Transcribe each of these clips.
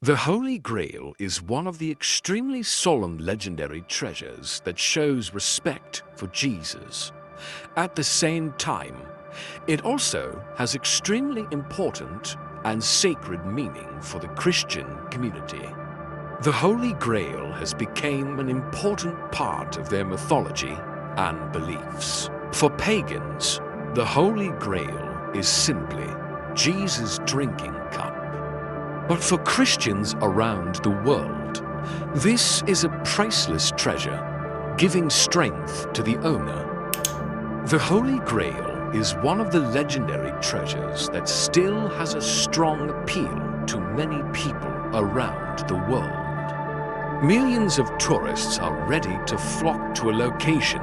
The Holy Grail is one of the extremely solemn legendary treasures that shows respect for Jesus. At the same time, it also has extremely important and sacred meaning for the Christian community. The Holy Grail has become an important part of their mythology and beliefs. For pagans, the Holy Grail is simply Jesus' drinking cup. But for Christians around the world, this is a priceless treasure, giving strength to the owner. The Holy Grail is one of the legendary treasures that still has a strong appeal to many people around the world. Millions of tourists are ready to flock to a location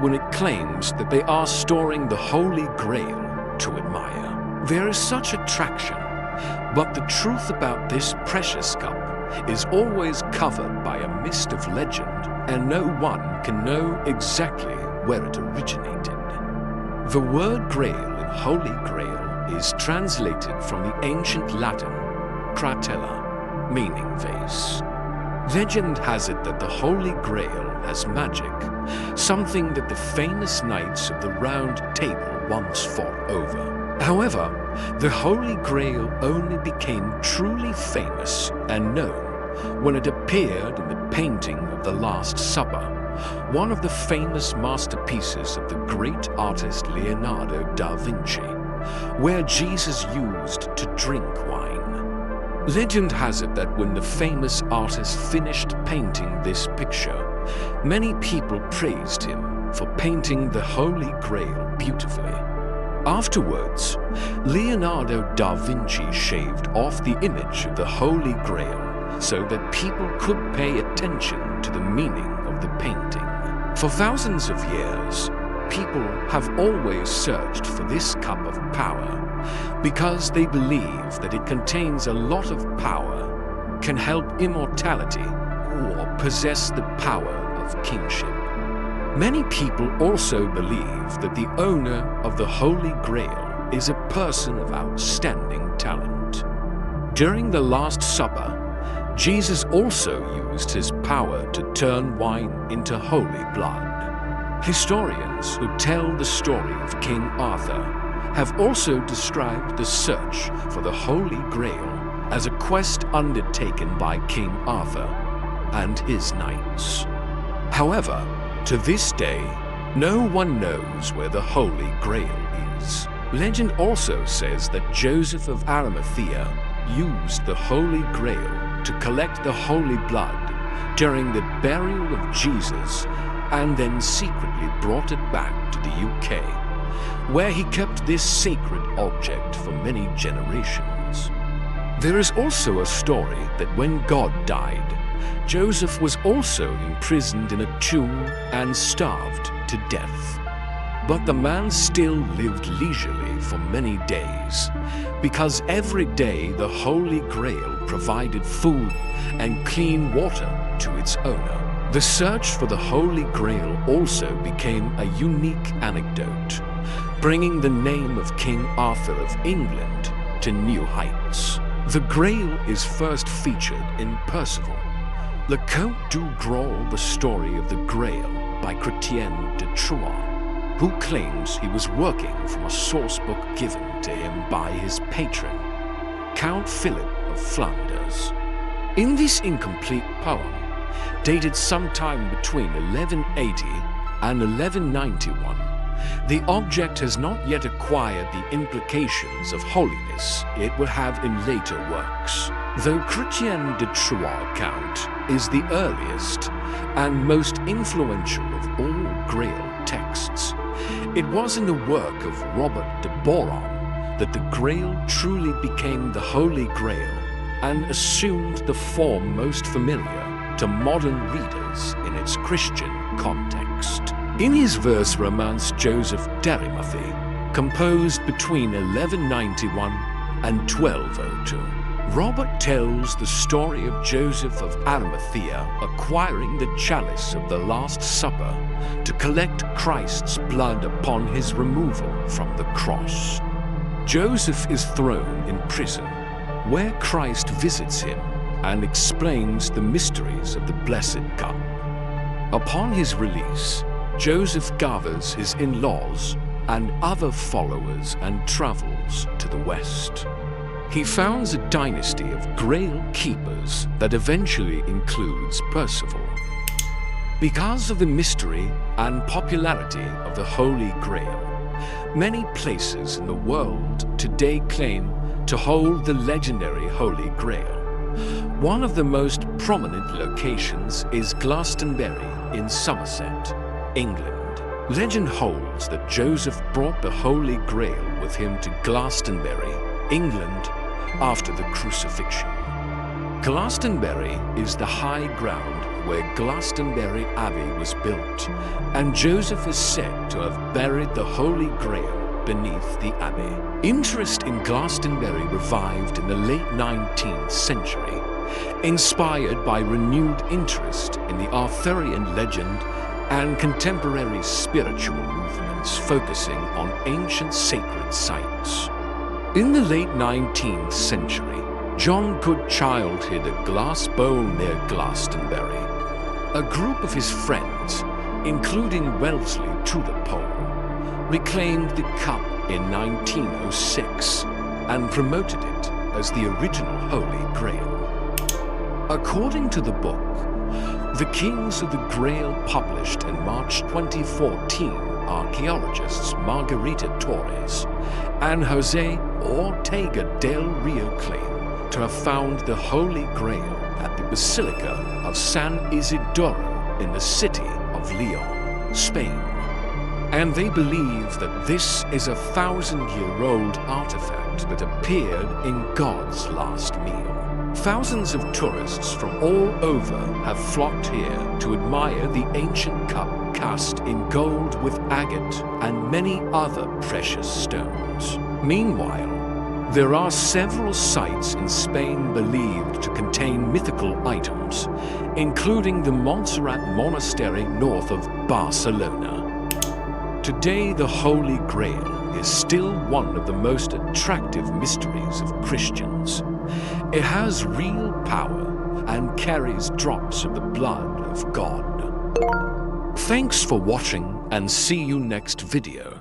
when it claims that they are storing the Holy Grail to admire. There is such attraction, but the truth about this precious cup is always covered by a mist of legend, and no one can know exactly where it originated. The word Grail in Holy Grail is translated from the ancient Latin cratella, meaning vase. Legend has it that the Holy Grail has magic, something that the famous knights of the Round Table once fought over. However, the Holy Grail only became truly famous and known when it appeared in the painting of the Last Supper, one of the famous masterpieces of the great artist Leonardo da Vinci, where Jesus used to drink wine. Legend has it that when the famous artist finished painting this picture, many people praised him for painting the Holy Grail beautifully. Afterwards, Leonardo da Vinci shaved off the image of the Holy Grail so that people could pay attention to the meaning of the painting. For thousands of years, people have always searched for this cup of power because they believe that it contains a lot of power, can help immortality, or possess the power of kingship. Many people also believe that the owner of the Holy Grail is a person of outstanding talent. During the Last Supper, Jesus also used his power to turn wine into holy blood. Historians who tell the story of King Arthur have also described the search for the Holy Grail as a quest undertaken by King Arthur and his knights. However, to this day, no one knows where the Holy Grail is. Legend also says that Joseph of Arimathea used the Holy Grail to collect the holy blood during the burial of Jesus and then secretly brought it back to the UK, where he kept this sacred object for many generations. There is also a story that when God died, Joseph was also imprisoned in a tomb and starved to death. But the man still lived leisurely for many days, because every day the Holy Grail provided food and clean water to its owner. The search for the Holy Grail also became a unique anecdote, bringing the name of King Arthur of England to new heights. The Grail is first featured in Percival, Le Conte du Grail, the story of the Grail by Chrétien de Troyes, who claims he was working from a source book given to him by his patron, Count Philip of Flanders. In this incomplete poem, dated sometime between 1180 and 1191, the object has not yet acquired the implications of holiness it would have in later works. Though Chrétien de Troyes' account is the earliest and most influential of all Grail texts, it was in the work of Robert de Boron that the Grail truly became the Holy Grail and assumed the form most familiar to modern readers in its Christian context. In his verse romance Joseph d'Arimathie, composed between 1191 and 1202, Robert tells the story of Joseph of Arimathea acquiring the chalice of the Last Supper to collect Christ's blood upon his removal from the cross. Joseph is thrown in prison, where Christ visits him and explains the mysteries of the Blessed Cup. Upon his release, Joseph gathers his in-laws and other followers and travels to the west. He founds a dynasty of Grail keepers that eventually includes Percival. Because of the mystery and popularity of the Holy Grail, many places in the world today claim to hold the legendary Holy Grail. One of the most prominent locations is Glastonbury in Somerset, England. Legend holds that Joseph brought the Holy Grail with him to Glastonbury, England, after the crucifixion. Glastonbury is the high ground where Glastonbury Abbey was built, and Joseph is said to have buried the Holy Grail beneath the abbey. Interest in Glastonbury revived in the late 19th century, inspired by renewed interest in the Arthurian legend and contemporary spiritual movements focusing on ancient sacred sites. In the late 19th century, John Goodchild hid a glass bowl near Glastonbury. A group of his friends, including Wellesley Trudapole, reclaimed the cup in 1906 and promoted it as the original Holy Grail. According to the book, The Kings of the Grail, published in March 2014, archaeologists Margarita Torres and Jose Ortega del Rio claim to have found the Holy Grail at the Basilica of San Isidoro in the city of Leon, Spain. And they believe that this is a 1,000-year-old artifact that appeared in God's last meal. Thousands of tourists from all over have flocked here to admire the ancient cup cast in gold with agate and many other precious stones. Meanwhile, there are several sites in Spain believed to contain mythical items, including the Montserrat Monastery north of Barcelona. Today, the Holy Grail is still one of the most attractive mysteries of Christians. It has real power and carries drops of the blood of God. Thanks for watching, and see you next video.